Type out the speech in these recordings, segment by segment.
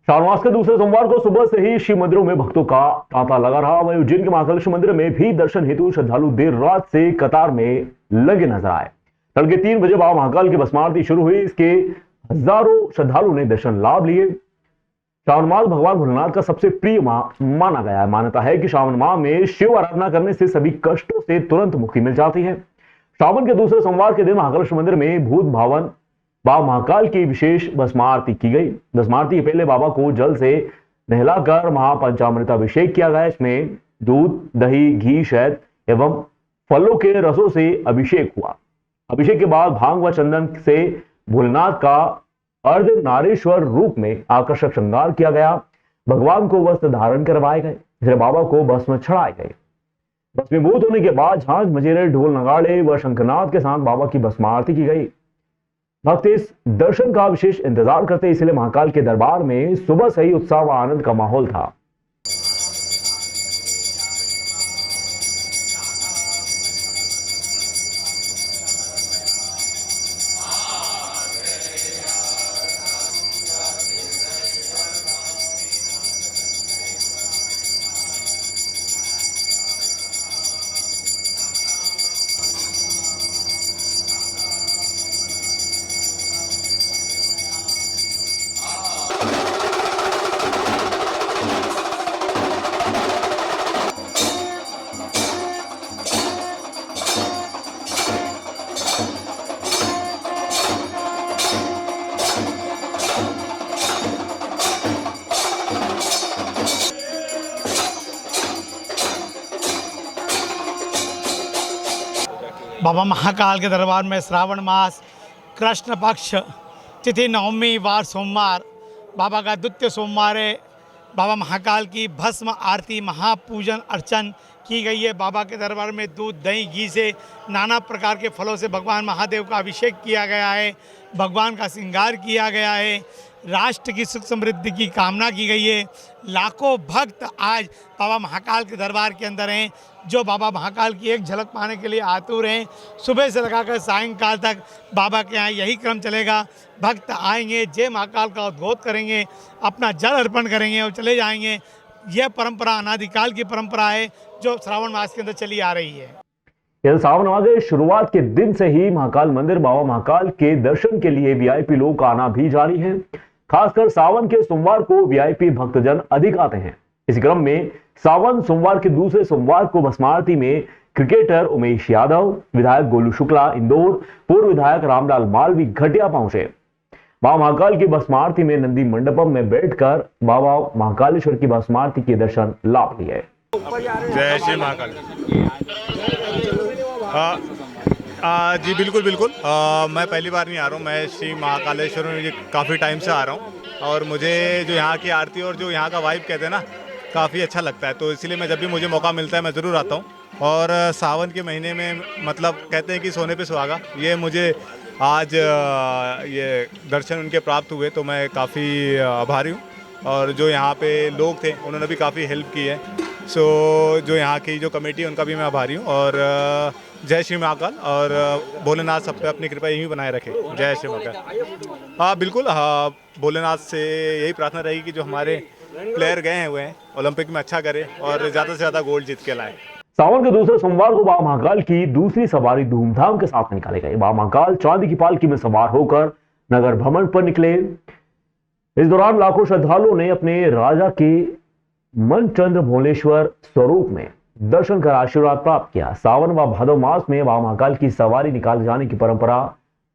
श्रावण मास के दूसरे सोमवार को सुबह से ही शिव मंदिरों में भक्तों का तांता लगा रहा। वहीं उज्जैन के महाकालेश्वर मंदिर में भी दर्शन हेतु श्रद्धालु देर रात से कतार में लगे नजर आए। तड़के 3 बजे बाबा महाकाल की भस्म आरती शुरू हुई। इसके हजारों श्रद्धालुओं ने दर्शन लाभ लिए। श्रावण मास भगवान भोलेनाथ का सबसे प्रिय माह माना गया है। मान्यता है कि श्रावण माह में शिव आराधना करने से सभी कष्टों से तुरंत मुक्ति मिल जाती है। श्रावण के दूसरे सोमवार के दिन महाकालेश्वर मंदिर में भूत भावन बाबा महाकाल की विशेष भस्म आरती की गई। भस्म आरती के पहले बाबा को जल से नहलाकर महापंचामृताभिषेक किया गया। इसमें दूध, दही, घी, शहद एवं फलों के रसों से अभिषेक हुआ। अभिषेक के बाद भांग व चंदन से भोलेनाथ का अर्धनारीश्वर रूप में आकर्षक श्रृंगार किया गया। भगवान को वस्त्र धारण करवाए गए, फिर बाबा को भस्म चढ़ाए गए। भस्मीभूत होने के बाद झांझ, मजीरे, ढोल, नगाड़े व शंखनाद के साथ बाबा की भस्म आरती की गई। भक्त इस दर्शन का विशेष इंतजार करते, इसलिए महाकाल के दरबार में सुबह से ही उत्साह व आनंद का माहौल था। बाबा महाकाल के दरबार में श्रावण मास कृष्ण पक्ष तिथि नवमी वार सोमवार बाबा का द्वितीय सोमवार है। बाबा महाकाल की भस्म आरती महापूजन अर्चन की गई है। बाबा के दरबार में दूध, दही, घी से नाना प्रकार के फलों से भगवान महादेव का अभिषेक किया गया है। भगवान का श्रृंगार किया गया है। राष्ट्र की सुख समृद्धि की कामना की गई है। लाखों भक्त आज बाबा महाकाल के दरबार के अंदर हैं, जो बाबा महाकाल की एक झलक पाने के लिए आतुर हैं। सुबह से लगाकर सायंकाल तक बाबा के यहाँ यही क्रम चलेगा। भक्त आएंगे, जय महाकाल का उद्घोष करेंगे, अपना जल अर्पण करेंगे और चले जाएंगे। यह परंपरा अनादिकाल की परंपरा है, जो श्रावण मास के अंदर चली आ रही है। श्रावण माह के शुरुआत के दिन से ही महाकाल मंदिर बाबा महाकाल के दर्शन के लिए वीआईपी लोगों का आना भी जारी है। खासकर सावन के सोमवार को वीआईपी भक्तजन अधिक आते हैं। इस क्रम में सावन सोमवार के दूसरे सोमवार को भस्म आरती में क्रिकेटर उमेश यादव, विधायक गोलू शुक्ला इंदौर, पूर्व विधायक रामलाल मालवी घटिया पहुंचे। बाबा महाकाल की भस्म आरती में नंदी मंडपम में बैठकर बाबा महाकालेश्वर की भस्म आरती के दर्शन लाभ लिए। जय श्री महाकाल। जी बिल्कुल बिल्कुल। मैं पहली बार नहीं आ रहा हूँ। मैं श्री महाकालेश्वर में काफ़ी टाइम से आ रहा हूँ और मुझे जो यहाँ की आरती और जो यहाँ का वाइब कहते हैं ना, काफ़ी अच्छा लगता है। तो इसलिए मैं जब भी मुझे मौका मिलता है मैं ज़रूर आता हूँ। और सावन के महीने में मतलब कहते हैं कि सोने पे सुहागा, ये मुझे आज ये दर्शन उनके प्राप्त हुए, तो मैं काफ़ी आभारी हूँ। और जो यहाँ पे लोग थे उन्होंने भी काफ़ी हेल्प की है। सो जो यहाँ की जो कमेटी है उनका भी मैं आभारी हूँ। और जय श्री महाकाल, और भोलेनाथ सब पे अपनी कृपा यही बनाए रखे। जय श्री महाकाल। हाँ बिल्कुल, हाँ भोलेनाथ से यही प्रार्थना रहेगी कि जो हमारे प्लेयर गए हुए हैं ओलंपिक में अच्छा करें और ज़्यादा से ज़्यादा गोल्ड जीत के लाएं। सावन के दूसरे सोमवार को बाबा महाकाल की दूसरी सवारी धूमधाम के साथ निकाली गई। बाबा महाकाल चांदी की पालकी में सवार होकर नगर भ्रमण पर निकले। इस दौरान लाखों श्रद्धालुओं ने अपने राजा के मनचंद्र भोलेश्वर स्वरूप में दर्शन कर आशीर्वाद प्राप्त किया। सावन व भादव मास में बाबा महाकाल की सवारी निकाले जाने की परंपरा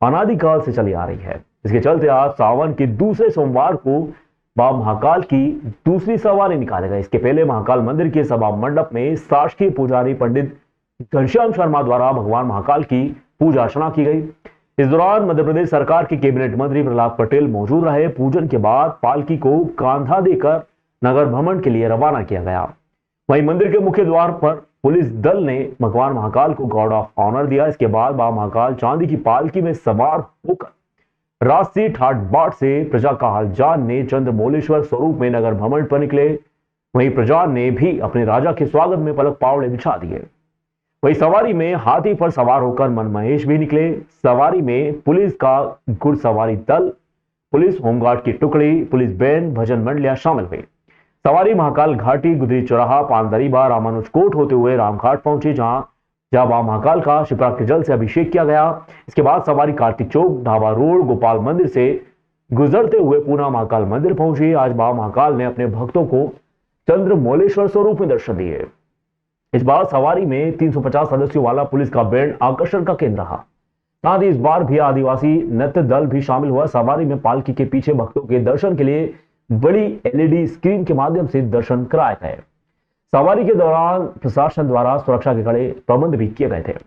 अनादिकाल से चली आ रही है। इसके चलते आज सावन के दूसरे सोमवार को बाबा महाकाल की दूसरी सवारी निकाले गए। इसके पहले महाकाल मंदिर के सभा मंडप में शासकीय पुजारी पंडित घनश्याम शर्मा द्वारा भगवान महाकाल की पूजा अर्चना की गई। इस दौरान मध्य प्रदेश सरकार के कैबिनेट मंत्री प्रहलाद पटेल मौजूद रहे। पूजन के बाद पालकी को कांधा देकर नगर भ्रमण के लिए रवाना किया गया। वहीं मंदिर के मुख्य द्वार पर पुलिस दल ने भगवान महाकाल को गार्ड ऑफ ऑनर दिया। इसके बाद बाबा महाकाल चांदी की पालकी में सवार होकर राष्ट्रीय ठाट बाट से प्रजा का हाल जानने चंद्रमौलेश्वर स्वरूप में नगर भ्रमण पर निकले। वहीं प्रजा ने भी अपने राजा के स्वागत में पलक पावड़े बिछा दिए। वहीं सवारी में हाथी पर सवार होकर मनमहेश भी निकले। सवारी में पुलिस का घुड़सवारी दल, पुलिस, होमगार्ड की टुकड़ी, पुलिस बैंड, भजन मंडलियां शामिल हुई। सवारी महाकाल घाटी, गुदरी चौराहा, पानदरीबा, रामानुज कोट होते हुए रामघाट पहुंची, जहां बाबा महाकाल का शिप्रा के जल से अभिषेक किया गया। इसके बाद सवारी कार्तिक चौक, ढाबा रोड, गोपाल मंदिर से गुजरते हुए पूना महाकाल मंदिर पहुंची। आज बाबा महाकाल ने अपने भक्तों को चंद्रमौलेश्वर स्वरूप में दर्शन दिए। इस बार सवारी में 350 सदस्यों वाला पुलिस का बैंड आकर्षण का केंद्र रहा। साथ ही इस बार भी आदिवासी नृत्य दल भी शामिल हुआ। सवारी में पालकी के पीछे भक्तों के दर्शन के लिए बड़ी LED स्क्रीन के माध्यम से दर्शन कराए गए। सवारी के दौरान प्रशासन द्वारा सुरक्षा के कड़े प्रबंध भी किए गए थे।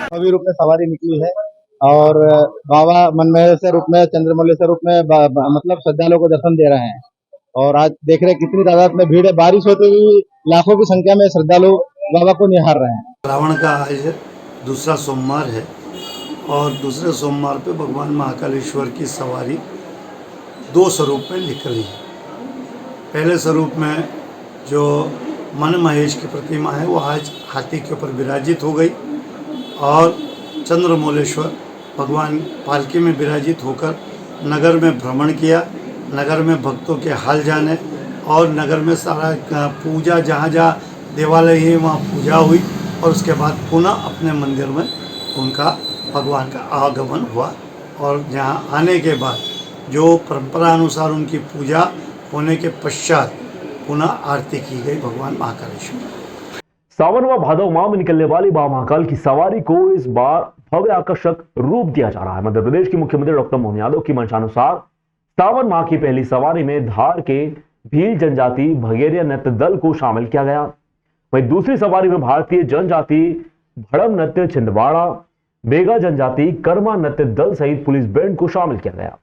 भव्य रूप में सवारी निकली है और बाबा मनमहेश्वर रूप में, चंद्रमौलेश्वर रूप में मतलब श्रद्धालुओं को दर्शन दे रहे हैं। और आज देख रहे हैं कितनी तादाद में भीड़ है। बारिश होते हुए लाखों की संख्या में श्रद्धालु बाबा को निहार रहे हैं। श्रावण का आज दूसरा सोमवार है और दूसरे सोमवार पे भगवान महाकालेश्वर की सवारी 2 स्वरूप में निकली है। पहले स्वरूप में जो मन महेश की प्रतिमा है वो आज हाथी के ऊपर विराजित हो गई और चंद्रमौलेश्वर भगवान पालकी में विराजित होकर नगर में भ्रमण किया। नगर में भक्तों के हाल जाने और नगर में सारा पूजा, जहाँ जहाँ देवालय है वहाँ पूजा हुई और उसके बाद पुनः अपने मंदिर में उनका भगवान का आगमन हुआ। और जहाँ आने के बाद जो परंपरा अनुसार उनकी पूजा होने के पश्चात पुनः आरती की गई भगवान महाकालेश्वर। सावन व भादव माह में निकलने वाली बाबा महाकाल की सवारी को इस बार भव्य आकर्षक रूप दिया जा रहा है। मध्य प्रदेश के मुख्यमंत्री डॉक्टर मोहन यादव की मंशानुसार सावन माह की पहली सवारी में धार के भील जनजाति भगेरिया नृत्य दल को शामिल किया गया। वहीं दूसरी सवारी में भारतीय जनजाति भड़म नृत्य छिंदवाड़ा, बेगा जनजाति कर्मा नृत्य दल सहित पुलिस बैंड को शामिल किया गया,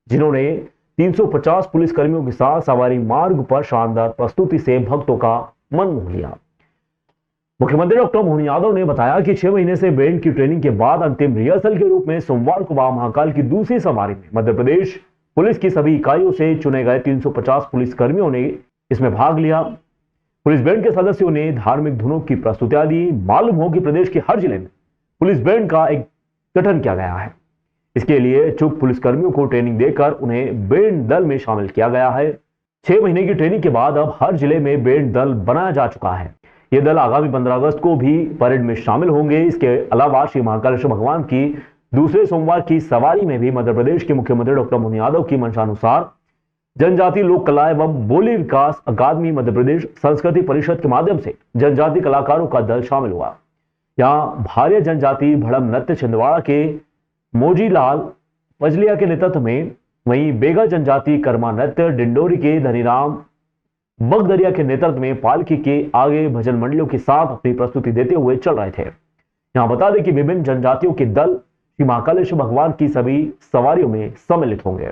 जिन्होंने 350 पुलिसकर्मियों के साथ सवारी मार्ग पर शानदार प्रस्तुति से भक्तों का मन मोह लिया। मुख्यमंत्री डॉक्टर मोहन यादव ने बताया कि 6 महीने से बैंड की ट्रेनिंग के बाद अंतिम रिहर्सल के रूप में सोमवार को बाबा महाकाल की दूसरी सवारी में मध्य प्रदेश पुलिस की सभी इकाइयों से चुने गए 350 पुलिसकर्मियों ने इसमें भाग लिया। पुलिस बैंड के सदस्यों ने धार्मिक धुनों की प्रस्तुतियां दी। मालूम हो कि प्रदेश के हर जिले में पुलिस बैंड का एक गठन किया गया है। इसके लिए चुप पुलिसकर्मियों को ट्रेनिंग देकर उन्हें बैंड दल में शामिल किया गया है। 6 महीने की ट्रेनिंग के बाद अब हर जिले में बैंड दल बनाया जा चुका है। ये दल आगामी 15 अगस्त को भी परेड में शामिल होंगे। इसके अलावा श्री महाकालेश्वर भगवान की दूसरे सोमवार की सवारी में भी मध्य प्रदेश के मुख्यमंत्री डॉक्टर मोहन यादव की मंशानुसार जनजातीय लोक कला एवं बोली विकास अकादमी मध्य प्रदेश संस्कृति परिषद के माध्यम से जनजातीय कलाकारों का दल शामिल हुआ। यहाँ भार्य जनजाति भड़म नृत्य छिंदवाड़ा के मोजीलाल पजलिया के नेतृत्व में, वहीं बेगा जनजाति कर्मा नृत्य डिंडोरी के धनीराम बगदरिया के नेतृत्व में पालकी के आगे भजन मंडलियों के साथ अपनी प्रस्तुति देते हुए चल रहे थे। यहाँ बता दें कि विभिन्न जनजातियों के दल श्री महाकालेश्वर भगवान की सभी सवारियों में सम्मिलित होंगे।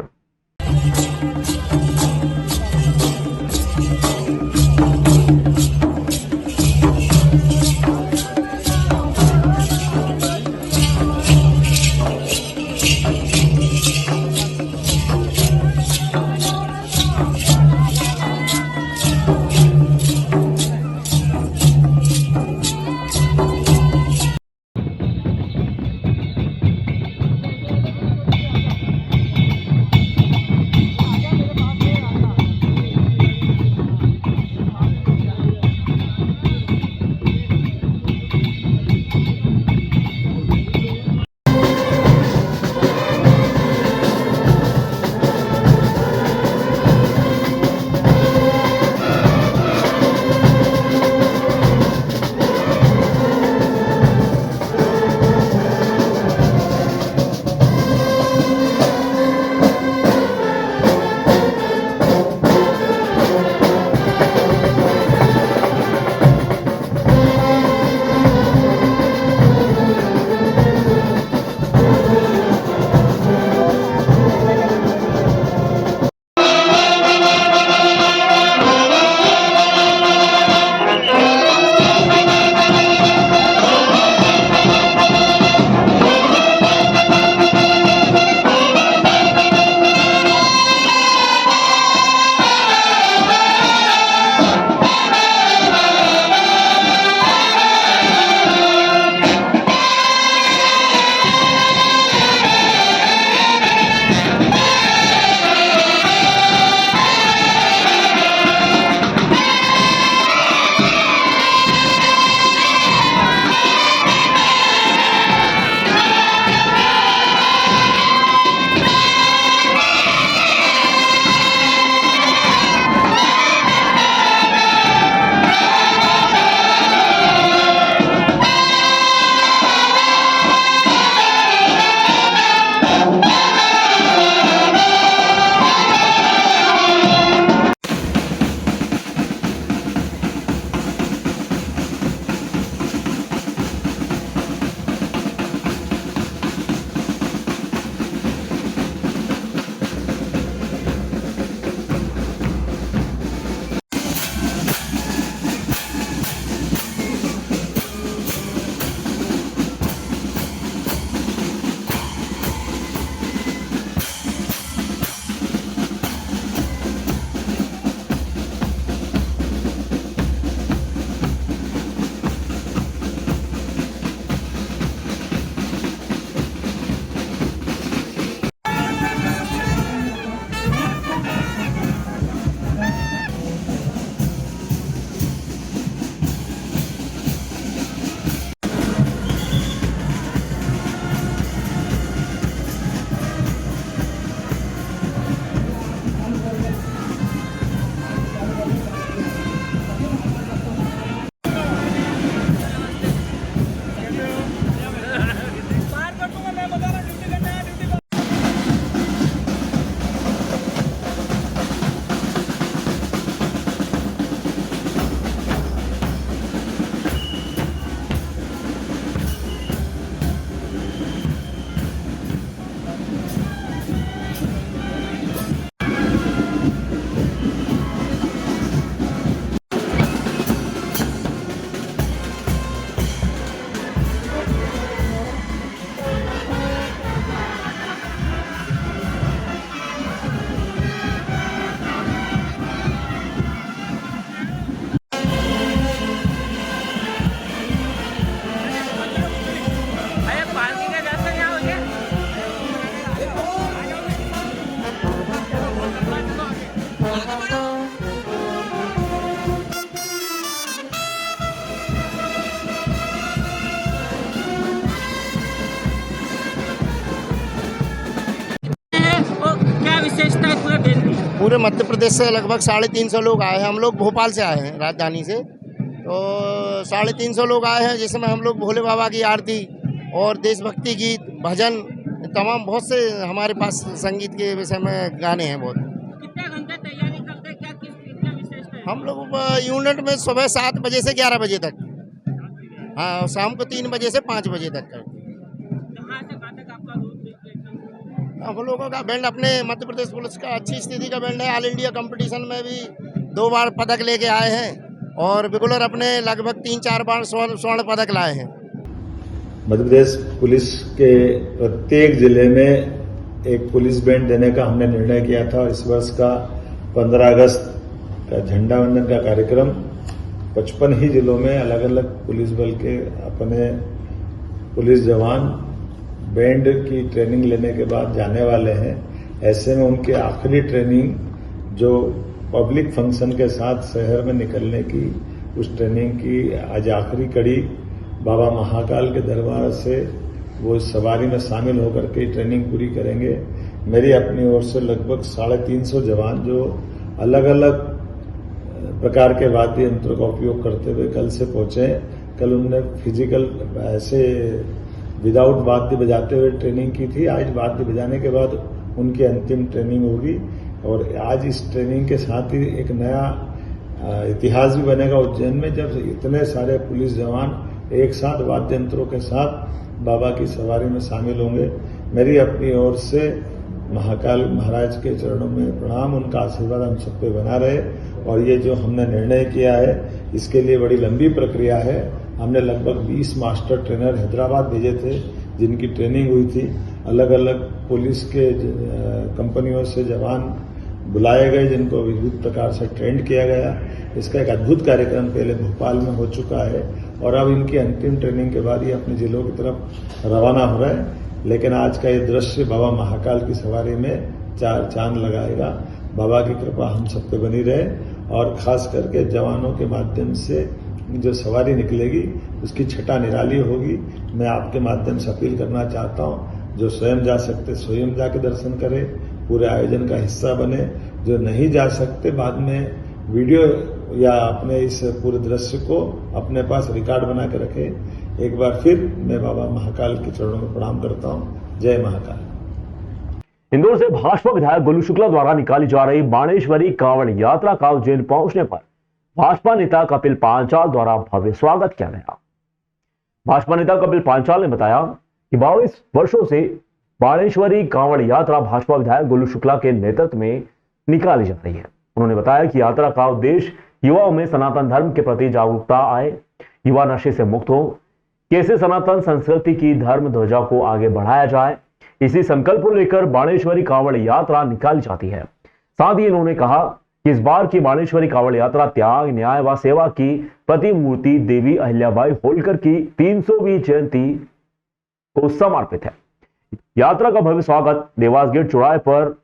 पूरे मध्य प्रदेश से लगभग 350 लोग आए हैं। हम लोग भोपाल से आए हैं, राजधानी से। तो 350 लोग आए हैं, जिसमें हम लोग भोले बाबा की आरती और देशभक्ति गीत, भजन, तमाम बहुत से हमारे पास संगीत के विषय में गाने हैं। बहुत कितने घंटे तैयारी करते हैं, क्या विशेषता है? हम लोग यूनिट में सुबह 7 बजे से 11 बजे तक, हाँ, और शाम को 3 बजे से 5 बजे तक करते हैं। कहाँ से कहाँ तक आपका रूट है? हम लोगों का बैंड अपने मध्य प्रदेश पुलिस का अच्छी स्थिति का बैंड है। ऑल इंडिया कंपटीशन में भी 2 बार पदक लेके आए हैं और रेगुलर अपने लगभग 3-4 बार स्वर्ण पदक लाए हैं। मध्य प्रदेश पुलिस के प्रत्येक जिले में एक पुलिस बैंड देने का हमने निर्णय किया था और इस वर्ष का 15 अगस्त का झंडा वंदन का कार्यक्रम 55 ही जिलों में अलग अलग पुलिस बल के अपने पुलिस जवान बैंड की ट्रेनिंग लेने के बाद जाने वाले हैं। ऐसे में उनकी आखिरी ट्रेनिंग जो पब्लिक फंक्शन के साथ शहर में निकलने की, उस ट्रेनिंग की आज आखिरी कड़ी बाबा महाकाल के दरबार से वो सवारी में शामिल होकर के ट्रेनिंग पूरी करेंगे। मेरी अपनी ओर से लगभग 350 जवान जो अलग अलग प्रकार के वाद्य यंत्रों का उपयोग करते हुए कल से पहुंचे। कल उन्होंने फिजिकल ऐसे विदाउट वाद्य बजाते हुए ट्रेनिंग की थी। आज वाद्य बजाने के बाद उनकी अंतिम ट्रेनिंग होगी और आज इस ट्रेनिंग के साथ ही एक नया इतिहास भी बनेगा उज्जैन में, जब इतने सारे पुलिस जवान एक साथ वाद्य यंत्रों के साथ बाबा की सवारी में शामिल होंगे। मेरी अपनी ओर से महाकाल महाराज के चरणों में प्रणाम, उनका आशीर्वाद हम सब पे बना रहे। और ये जो हमने निर्णय किया है, इसके लिए बड़ी लंबी प्रक्रिया है। हमने लगभग 20 मास्टर ट्रेनर हैदराबाद भेजे थे, जिनकी ट्रेनिंग हुई थी। अलग अलग पुलिस के कंपनियों से जवान बुलाए गए, जिनको विविध प्रकार से ट्रेंड किया गया। इसका एक अद्भुत कार्यक्रम पहले भोपाल में हो चुका है और अब इनकी अंतिम ट्रेनिंग के बाद ये अपने जिलों की तरफ रवाना हो रहा है। लेकिन आज का ये दृश्य बाबा महाकाल की सवारी में 4 चांद लगाएगा। बाबा की कृपा हम सब पे बनी रहे और खास करके जवानों के माध्यम से जो सवारी निकलेगी उसकी छटा निराली होगी। मैं आपके माध्यम से अपील करना चाहता हूं, जो स्वयं जा सकते स्वयं जाके दर्शन करें, पूरे आयोजन का हिस्सा बने। जो नहीं जा सकते बाद में वीडियो या अपने इस पूरे दृश्य को अपने पास रिकॉर्ड बना के रखें। एक बार फिर मैं बाबा महाकाल के चरणों में प्रणाम करता हूं। जय महाकाल। इंदौर से भाजपा विधायक गोलू शुक्ला द्वारा निकाली जा रही बाणेश्वरी कांवड़ यात्रा का उज्जैन पहुंचने पर भाजपा नेता कपिल पांचाल द्वारा भव्य स्वागत किया गया। भाजपा नेता कपिल पांचाल ने बताया कि 22 वर्षों से बाणेश्वरी कांवड़ यात्रा भाजपा विधायक गोलू शुक्ला के नेतृत्व में निकाली जा रही है। उन्होंने बताया कि यात्रा का उद्देश्य युवाओं में सनातन धर्म के प्रति जागरूकता आए, युवा नशे से मुक्त हो, कैसे सनातन संस्कृति की धर्म ध्वजा को आगे बढ़ाया जाए। इसी संकल्प को लेकर बाणेश्वरी कांवड़ यात्रा निकाली जाती है। साथ ही उन्होंने कहा कि इस बार की बाणेश्वरी कांवड़ यात्रा त्याग, न्याय व सेवा की प्रतिमूर्ति देवी अहिल्याबाई होलकर की 300वीं जयंती को समर्पित है। यात्रा का भव्य स्वागत देवास गेट चौराहे पर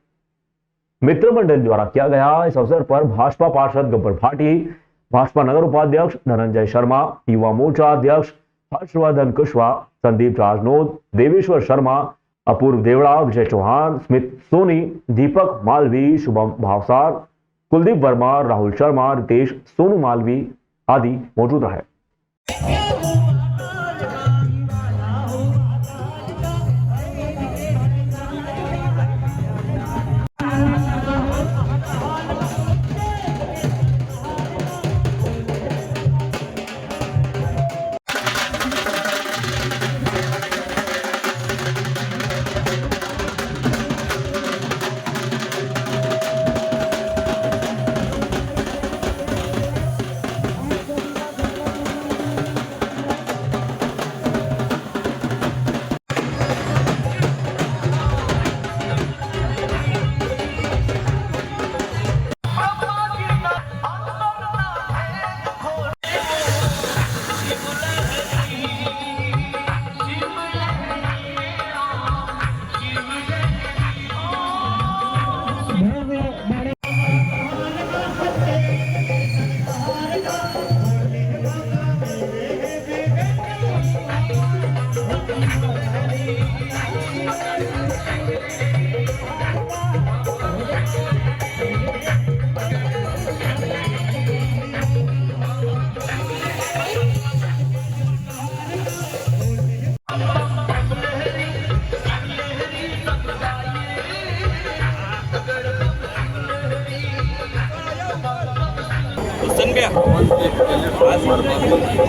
मित्र मंडल द्वारा किया गया। इस अवसर पर भाजपा पार्षद गब्बर भाटी, भाजपा नगर उपाध्यक्ष धनंजय शर्मा, युवा मोर्चा अध्यक्ष हर्षवर्धन कुशवाहा, संदीप राजनोद, देवेश्वर शर्मा, अपूर्व देवड़ा, विजय चौहान, स्मित सोनी, दीपक मालवी, शुभम भावसार, कुलदीप वर्मा, राहुल शर्मा, रितेश सोनू मालवी आदि मौजूद रहे।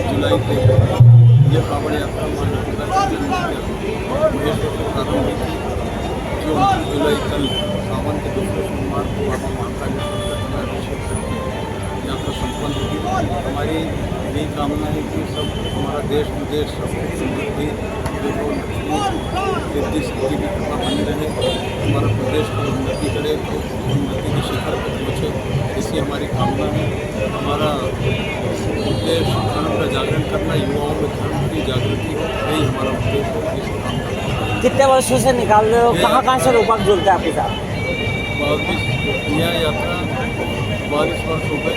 जुलाई के ये कावड़ यात्रा जो 29 जुलाई कल सावन के दूसरे सोमवार को बाबा महाकालेश्वर का अभिषेक करके यात्रा संपन्न होगी। हमारी यही कामना है कि सब हमारा देश विदेश सब समृद्धि सिद्धि सिद्धि की कृपा बनी रहे, हमारा प्रदेश को उन्नति करे, उन्नति के शिखर पर पहुँचे, ऐसी हमारी कामना है। हमारा उद्देश्य धर्म का जागरण करना, युवाओं में धर्म की जागृति हो, यही हमारा उद्देश्य है। इस काम करना। कितने वर्षों से निकाल रहे हो, कहाँ कहाँ से लोग जुड़ते हैं आपके साथ? यह यात्रा 22 वर्ष हो गए,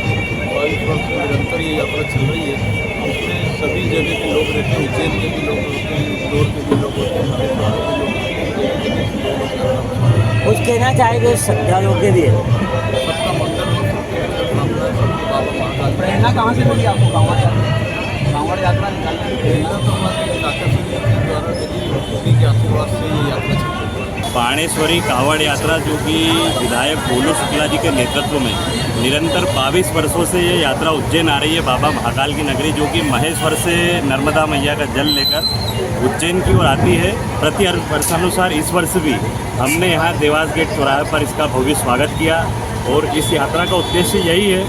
22 वर्ष से निरंतर ये यात्रा चल रही है। इसमें सभी जगह के लोग रहते हैं, उज्जैन के भी लोग होते हैं, इंदौर के भी लोग होते हैं, हरिद्वार के लोग होते हैं। कुछ कहना चाहेंगे श्रद्धालुओं के लिए? सबका मंगल हो, बाबा महाकाल। प्रेरणा कहाँ से मिली आपको कांवड़ यात्रा निकालने की? प्रेरणा तो हमारे काका सिंह जी द्वारा मिली, उन्हीं के आशीर्वाद से ये यात्रा चल रही है। बाणेश्वरी कांवड़ यात्रा जो कि विधायक गोलू शुक्ला जी के नेतृत्व में निरंतर 22 वर्षों से ये यात्रा उज्जैन आ रही है। बाबा महाकाल की नगरी जो कि महेश्वर से नर्मदा मैया का जल लेकर उज्जैन की ओर आती है। प्रति वर्षानुसार इस वर्ष भी हमने यहाँ देवास गेट चौराहे पर इसका भव्य स्वागत किया और इस यात्रा का उद्देश्य यही है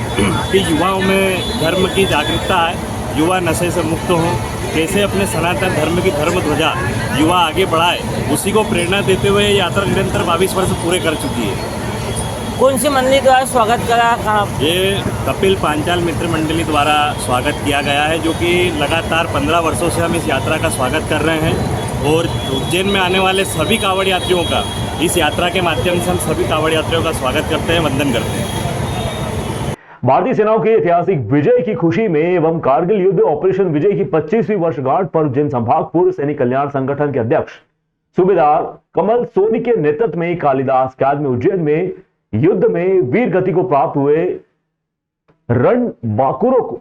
कि युवाओं में धर्म की जागरूकता आए, युवा नशे से मुक्त हों, कैसे अपने सनातन धर्म की धर्म ध्वजा युवा आगे बढ़ाए, उसी को प्रेरणा देते हुए यात्रा निरंतर 22 वर्ष पूरे कर चुकी है। कौन सी मंडली द्वारा स्वागत करा? ये कपिल पांचाल मित्र मंडली द्वारा स्वागत किया गया है, जो कि लगातार 15 वर्षों से हम इस यात्रा का स्वागत कर रहे हैं और उज्जैन में आने वाले सभी कांवड़ यात्रियों का इस यात्रा के माध्यम से हम सभी कांवड़ यात्रियों का स्वागत करते हैं, वंदन करते हैं। भारतीय सेनाओं की ऐतिहासिक विजय की खुशी में एवं कारगिल युद्ध ऑपरेशन विजय की 25वीं वर्षगांठ पर उज्जैन संभाग पूर्व सैनिक कल्याण संगठन के अध्यक्ष सूबेदार कमल सोनी के नेतृत्व में कालिदास अकादमी उज्जैन में युद्ध में वीर गति को प्राप्त हुए रणबांकुरों को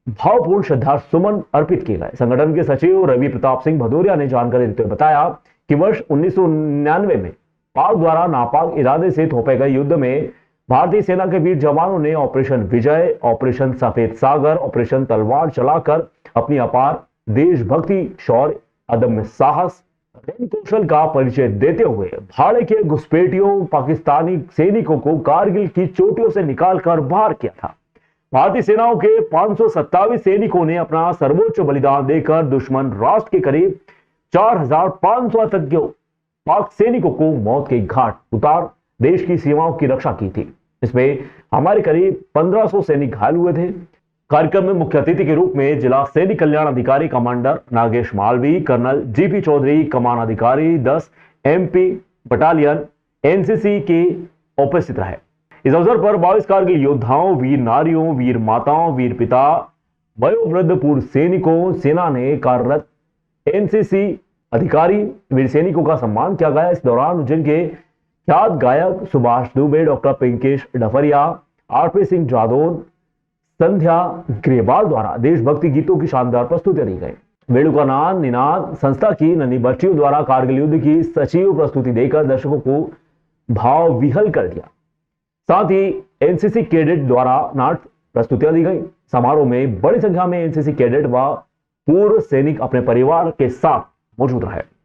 भावपूर्ण श्रद्धा सुमन अर्पित किए गए। संगठन के सचिव रवि प्रताप सिंह भदौरिया ने जानकारी देते हुए बताया कि वर्ष 1999 में पाक द्वारा नापाक इरादे से थोपे गए युद्ध में भारतीय सेना के वीर जवानों ने ऑपरेशन विजय, ऑपरेशन सफेद सागर, ऑपरेशन तलवार चलाकर अपनी अपार देशभक्ति, शौर्य, अदम्य साहस, रण कौशल का परिचय देते हुए भाड़े के घुसपैठियों पाकिस्तानी सैनिकों को कारगिल की चोटियों से निकालकर बाहर किया था। भारतीय सेनाओं के 527 सैनिकों ने अपना सर्वोच्च बलिदान देकर दुश्मन राष्ट्र के करीब 4500 आतंकियों पाक सैनिकों को मौत के घाट उतार देश की सीमाओं की रक्षा की थी। इसमें हमारे करीब 1500 सैनिक घायल हुए थे। कार्यक्रम में मुख्य अतिथि के रूप में जिला सैनिक कल्याण अधिकारी commander Nagesh Malvi, colonel GP Chaudhary, कमान अधिकारी 10 MP बटालियन NCC के उपस्थित रहे। इस अवसर पर 22 कारगिल योद्धाओं, वीर नारियों, वीर माताओं, वीर पिता, वयोवृद्ध पूर्व सैनिकों, सेना ने कार्यरत NCC अधिकारी, वीर सैनिकों का सम्मान किया गया। इस दौरान उज्जैन के ख्यात गायक सुभाष दुबे, डॉक्टर पिंकेश डफरिया, RP सिंह जादौन, संध्या ग्रेवाल द्वारा देशभक्ति गीतों की शानदार प्रस्तुति दी गई। वेणुकानाद निनाद संस्था की नन्ही बच्चियों द्वारा कारगिल युद्ध की सजीव प्रस्तुति देकर दर्शकों को भाव विहल कर दिया। साथ ही NCC कैडेट द्वारा नाट्य प्रस्तुतियां दी गई। समारोह में बड़ी संख्या में NCC कैडेट व पूर्व सैनिक अपने परिवार के साथ मौजूद रहे।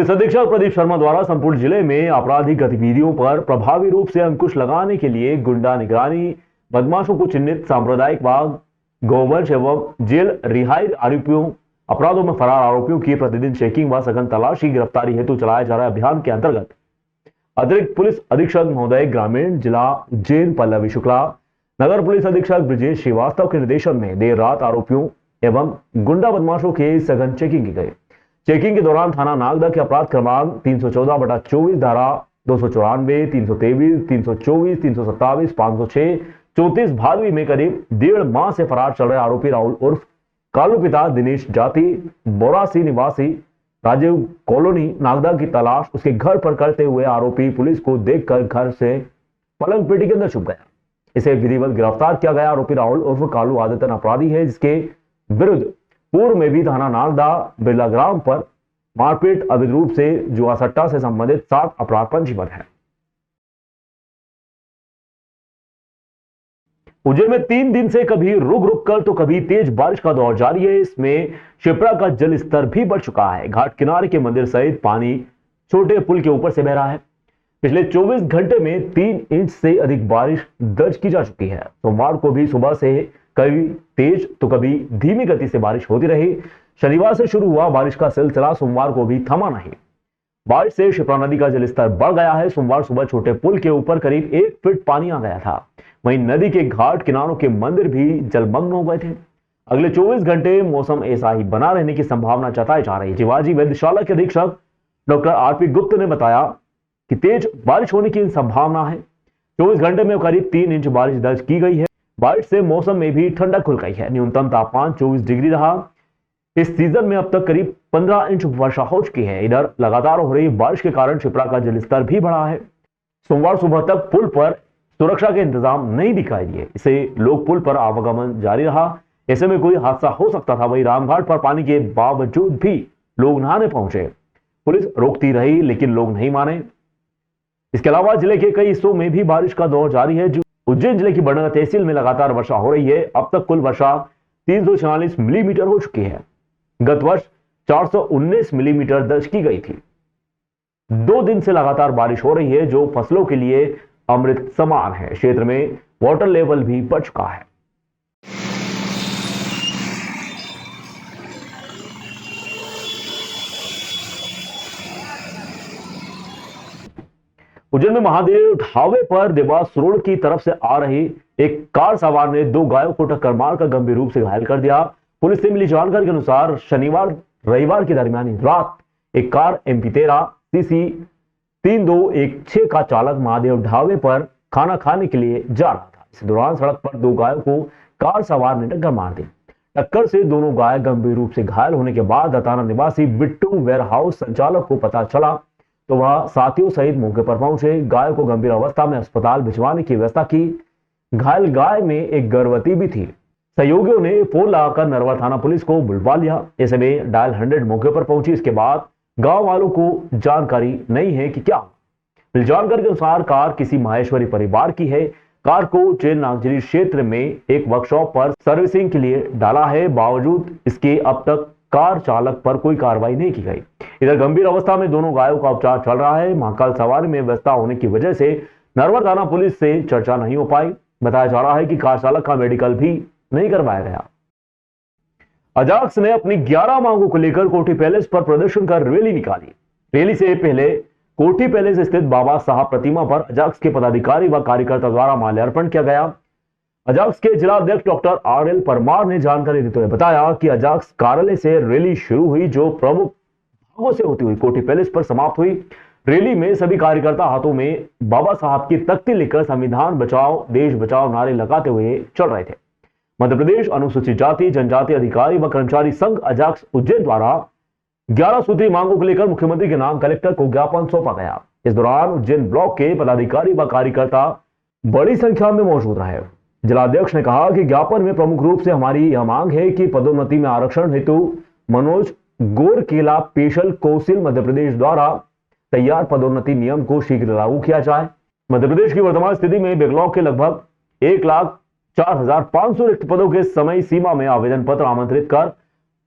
पुलिस अधीक्षक प्रदीप शर्मा द्वारा संपूर्ण जिले में आपराधिक गतिविधियों पर प्रभावी रूप से अंकुश लगाने के लिए गुंडा निगरानी, बदमाशों को चिन्हित, सांप्रदायिक वाद, गोवंश एवं जेल रिहाई आरोपियों, अपराधों में फरार आरोपियों की प्रतिदिन चेकिंग व सघन तलाशी गिरफ्तारी हेतु चलाए जा रहे अभियान के अंतर्गत अतिरिक्त पुलिस अधीक्षक महोदय ग्रामीण जिला उज्जैन पल्लवी शुक्ला, नगर पुलिस अधीक्षक ब्रजेश श्रीवास्तव के निर्देशन में देर रात आरोपियों एवं गुंडा बदमाशों की सघन चेकिंग की गई। चेकिंग के दौरान थाना नागदा के अपराध क्रमांक 314/24 धारा 294, 323, 324, 327, 506, 34 भादवी में करीब 1.5 माह से फरार चल रहे आरोपी राहुल उर्फ कालू पिता दिनेश जाति बोरासी निवासी राजीव कॉलोनी नागदा की तलाश उसके घर पर करते हुए आरोपी पुलिस को देखकर घर से पलंग पेटी के अंदर छुप गया। इसे विधिवत गिरफ्तार किया गया। आरोपी राहुल उर्फ कालू आदतन अपराधी है, जिसके विरुद्ध पूर्व में भी थाना नागदा बिरला ग्राम पर मारपीट, अवैध रूप से जुआ सट्टा से संबंधित 7 अपराध पंजीबद्ध है। उज्जैन में 3 दिन से कभी रुक रुक कर तो कभी तेज बारिश का दौर जारी है। इसमें शिप्रा का जल स्तर भी बढ़ चुका है। घाट किनारे के मंदिर सहित पानी छोटे पुल के ऊपर से बह रहा है। पिछले 24 घंटे में 3 इंच से अधिक बारिश दर्ज की जा चुकी है। सोमवार को भी सुबह से कभी तेज तो कभी धीमी गति से बारिश होती रही। शनिवार से शुरू हुआ बारिश का सिलसिला सोमवार को भी थमा नहीं। बारिश से शिप्रा नदी का जलस्तर बढ़ गया है। सोमवार सुबह छोटे पुल के ऊपर करीब 1 फीट पानी आ गया था। वहीं नदी के घाट किनारों के मंदिर भी जलमग्न हो गए थे। अगले 24 घंटे मौसम ऐसा ही बना रहने की संभावना जताई जा रही है। शिवाजी वेधशाला के अधीक्षक डॉक्टर आरपी गुप्त ने बताया कि तेज बारिश होने की संभावना है। 24 घंटे में करीब 3 इंच बारिश दर्ज की गई है। बारिश से मौसम में भी ठंडक खुल गई है। न्यूनतम तापमान 24 डिग्री रहा। इस सीजन में अब तक करीब 15 इंच वर्षा हो चुकी है। इधर लगातार हो रही बारिश के कारण शिप्रा का जलस्तर भी बढ़ा है। सोमवार सुबह तक पुल पर सुरक्षा के इंतजाम नहीं दिखाई दिए। इससे लोग पुल पर आवागमन जारी रहा। ऐसे में कोई हादसा हो सकता था। वहीं रामघाट पर पानी के बावजूद भी लोग नहाने पहुंचे। पुलिस रोकती रही लेकिन लोग नहीं माने। इसके अलावा जिले के कई हिस्सों में भी बारिश का दौर जारी है। उज्जैन जिले की बड़नगर तहसील में लगातार वर्षा हो रही है। अब तक कुल वर्षा 346 मिलीमीटर हो चुकी है। गत वर्ष 419 मिलीमीटर दर्ज की गई थी। 2 दिन से लगातार बारिश हो रही है, जो फसलों के लिए अमृत समान है। क्षेत्र में वाटर लेवल भी बढ़ चुका है। उज्जैन में महादेव ढाबे पर देवास रोड की तरफ से आ रही एक कार सवार ने 2 गायों को टक्कर मारकर गंभीर रूप से घायल कर दिया। पुलिस से मिली जानकारी के अनुसार शनिवार रविवार के दरमियानी रात एक कार MP13 CC 3216 का चालक महादेव ढाबे पर खाना खाने के लिए जा रहा था। इस दौरान सड़क पर 2 गायों को कार सवार ने टक्कर मार दी। टक्कर से दोनों गाय गंभीर रूप से घायल होने के बाद दताना निवासी बिट्टू वेयरहाउस संचालक को पता चला तो वह साथियों सहित मौके पर पहुंचे। गाय को गंभीर अवस्था में अस्पताल भिजवाने की व्यवस्था की। घायल गाय में एक गर्भवती भी थी। सहयोगियों ने फोन लगाकर नरवा थाना पुलिस को बुलवा लिया। ऐसे में डायल 100 मौके पर पहुंची। इसके बाद गांव वालों को जानकारी नहीं है कि क्या। मिली जानकारी के अनुसार कार किसी माहेश्वरी परिवार की है। कार को उज्जैन नागजरी क्षेत्र में एक वर्कशॉप पर सर्विसिंग के लिए डाला है। बावजूद इसके अब तक कार चालक पर कोई कार्रवाई नहीं की गई। इधर गंभीर अवस्था में दोनों गायों का उपचार चल रहा है। महाकाल सवारी में व्यस्तता होने की वजह से नरवा थाना पुलिस से चर्चा नहीं हो पाई। बताया जा रहा है कि कार चालक का मेडिकल भी नहीं करवाया गया। अजाक्स ने अपनी 11 मांगों को लेकर कोठी पैलेस पर प्रदर्शन कर रैली निकाली। रैली से पहले कोठी पैलेस स्थित बाबा साहब प्रतिमा पर अजाक्स के पदाधिकारी व कार्यकर्ता द्वारा माल्यार्पण किया गया। अजाक्स के जिला अध्यक्ष डॉक्टर RL परमार ने जानकारी देते हुए बताया कि अजाक्स कार्यालय से रैली शुरू हुई, जो प्रमुख भागों से होती हुई कोठी पैलेस पर समाप्त हुई। रैली में सभी कार्यकर्ता हाथों में बाबा साहब की तख्ती लेकर संविधान बचाओ देश बचाओ नारे लगाते हुए चल रहे थे। मध्य प्रदेश अनुसूचित जाति जनजाति अधिकारी व कर्मचारी संघ अजाक्स उज्जैन द्वारा 11 सूत्री मांगों को लेकर मुख्यमंत्री के नाम कलेक्टर को ज्ञापन सौंपा गया। इस दौरान उज्जैन ब्लॉक के पदाधिकारी व कार्यकर्ता बड़ी संख्या में मौजूद रहे। जिलाध्यक्ष ने कहा कि ज्ञापन में प्रमुख रूप से हमारी यह मांग है कि पदोन्नति में आरक्षण हेतु मनोज गोरकेला पेशल कौंसिल मध्य प्रदेश द्वारा तैयार पदोन्नति नियम को शीघ्र लागू किया जाए। मध्य प्रदेश की वर्तमान स्थिति में बैकलॉग के लगभग 1,04,500 रिक्त पदों के समय सीमा में आवेदन पत्र आमंत्रित कर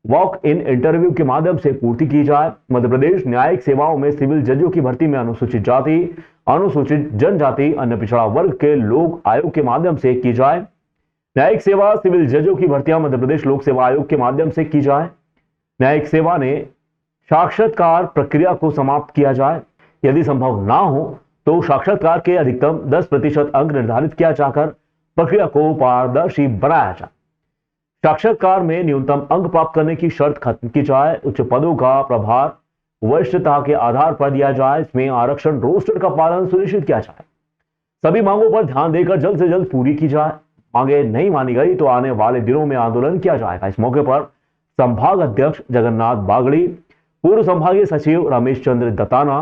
वॉक इन इंटरव्यू के माध्यम से पूर्ति की जाए। मध्य प्रदेश न्यायिक सेवाओं में सिविल जजों की भर्ती में अनुसूचित जाति, अनुसूचित जनजाति, अन्य पिछड़ा वर्ग के लोग आयोग के माध्यम से की जाए। न्यायिक सेवा सिविल जजों की भर्तियां मध्य प्रदेश लोक सेवा आयोग के माध्यम से की जाए। न्यायिक सेवा ने साक्षात्कार प्रक्रिया को समाप्त किया जाए। यदि संभव ना हो तो साक्षात्कार के अधिकतम 10% अंक निर्धारित किया जाकर प्रक्रिया को पारदर्शी बनाया जाए। साक्षात्कार में न्यूनतम अंक प्राप्त करने की शर्त खत्म की जाए। उच्च पदों का प्रभार वरिष्ठता के आधार पर दिया जाए। इसमें आरक्षण रोस्टर का पालन सुनिश्चित किया जाए। सभी मांगों पर ध्यान देकर जल्द से जल्द पूरी की जाए। मांगे नहीं मानी गई तो आने वाले दिनों में आंदोलन किया जाएगा। इस मौके पर संभाग अध्यक्ष जगन्नाथ बागड़ी, पूर्व संभागीय सचिव रमेश चंद्र दत्ताना,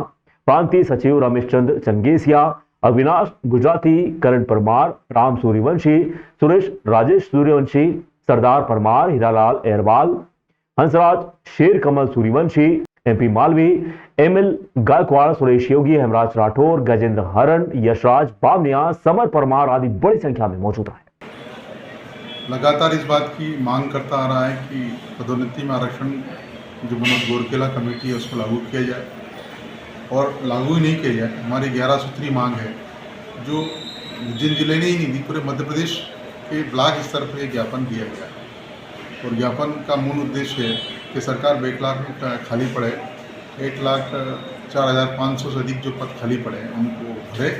प्रांतीय सचिव रमेश चंद्र चंगेसिया, अविनाश गुजराती, करण परमार, राम सूर्यवंशी, सुरेश राजेश सूर्यवंशी, सरदार परमार, हीरालाल एरवाल, हंसराज शेर कमल सूर्यवंशी, एमपी मालवी, एमएल गायकवाड़, सुरेश योगी, हेमराज राठौर, गजेंद्र हरण, यशराज बामनिया, समर परमार आदि बड़ी संख्या में मौजूद रहे। लगातार इस बात की मांग करता आ रहा है कि पदोन्नति में आरक्षण जो मनोज गोरकेला कमेटी है उसको लागू किया जाए, और लागू ही नहीं किया जाए। हमारी 11 सूत्री मांग है जो जिन जिले ने ही नहीं, पूरे मध्य प्रदेश के ब्लॉक स्तर पर एक ज्ञापन दिया गया है। और ज्ञापन का मूल उद्देश्य है कि सरकार 1 लाख खाली पड़े, 1,04,500 से अधिक जो पद खाली पड़े हैं उनको भरे।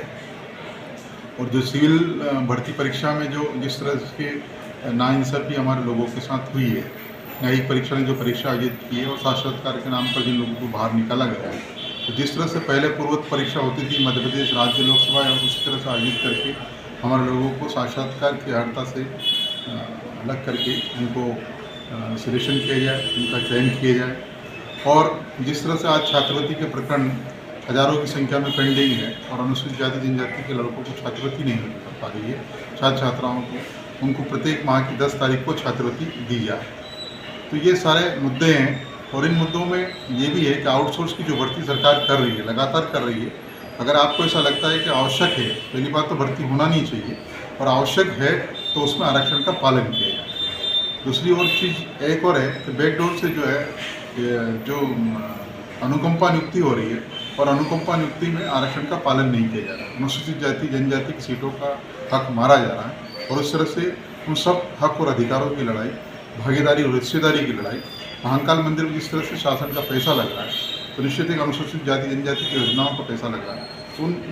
और जो सिविल भर्ती परीक्षा में जो जिस तरह के नाइंसाफ़ी हमारे लोगों के साथ हुई है, न्यायिक परीक्षा ने जो परीक्षा आयोजित की है और साक्षात्कार के नाम पर जिन लोगों को बाहर निकाला गया है, तो जिस तरह से पहले पूर्वोत्तर परीक्षा होती थी मध्य प्रदेश राज्य लोकसभा और उसी तरह से आयोजित करके हमारे लोगों को साक्षात्कार की अर्हता से अलग करके उनको सिलेक्शन किया जाए, उनका चयन किया जाए। और जिस तरह से आज छात्रवृत्ति के प्रकरण हज़ारों की संख्या में पेंडिंग है और अनुसूचित जाति जनजाति के लड़कों को छात्रवृत्ति नहीं मिल पा रही है, छात्र छात्राओं को, उनको प्रत्येक माह की 10 तारीख को छात्रवृत्ति दी जाए। तो ये सारे मुद्दे हैं। और इन मुद्दों में ये भी है कि आउटसोर्स की जो भर्ती सरकार कर रही है, लगातार कर रही है, अगर आपको ऐसा लगता है कि आवश्यक है, पहली बात तो भर्ती होना नहीं चाहिए, और आवश्यक है तो उसमें आरक्षण का पालन किया जाए। दूसरी और चीज़ एक और है कि बैकडोर से जो है जो अनुकंपा नियुक्ति हो रही है और अनुकंपा नियुक्ति में आरक्षण का पालन नहीं किया जा रहा है। अनुसूचित जाति जनजाति की सीटों का हक मारा जा रहा है और उस तरह से उन सब हक और अधिकारों की लड़ाई, भागीदारी और हिस्सेदारी की लड़ाई, महाकाल मंदिर में जिस तरह से शासन का पैसा लग रहा है, तो निश्चित एक अनुसूचित जाति जनजाति की योजनाओं का पैसा लग रहा है,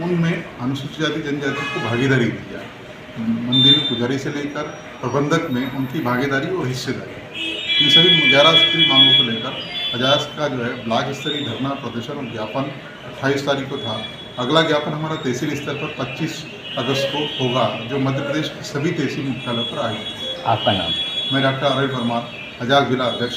उनमें अनुसूचित जाति जनजाति को भागीदारी दी जाए। मंदिर में पुजारी से लेकर प्रबंधक में उनकी भागीदारी और हिस्सेदारी, इन सभी 11 सूत्री मांगों को लेकर अजाज का जो है ब्लॉक स्तरीय धरना प्रदर्शन और ज्ञापन 28 तारीख को था। अगला ज्ञापन हमारा तहसील स्तर पर 25 अगस्त को होगा, जो मध्य प्रदेश के सभी तहसील मुख्यालयों पर आयोजित। आपका नाम? मैं डॉक्टर आर परमार, अजाज जिला अध्यक्ष।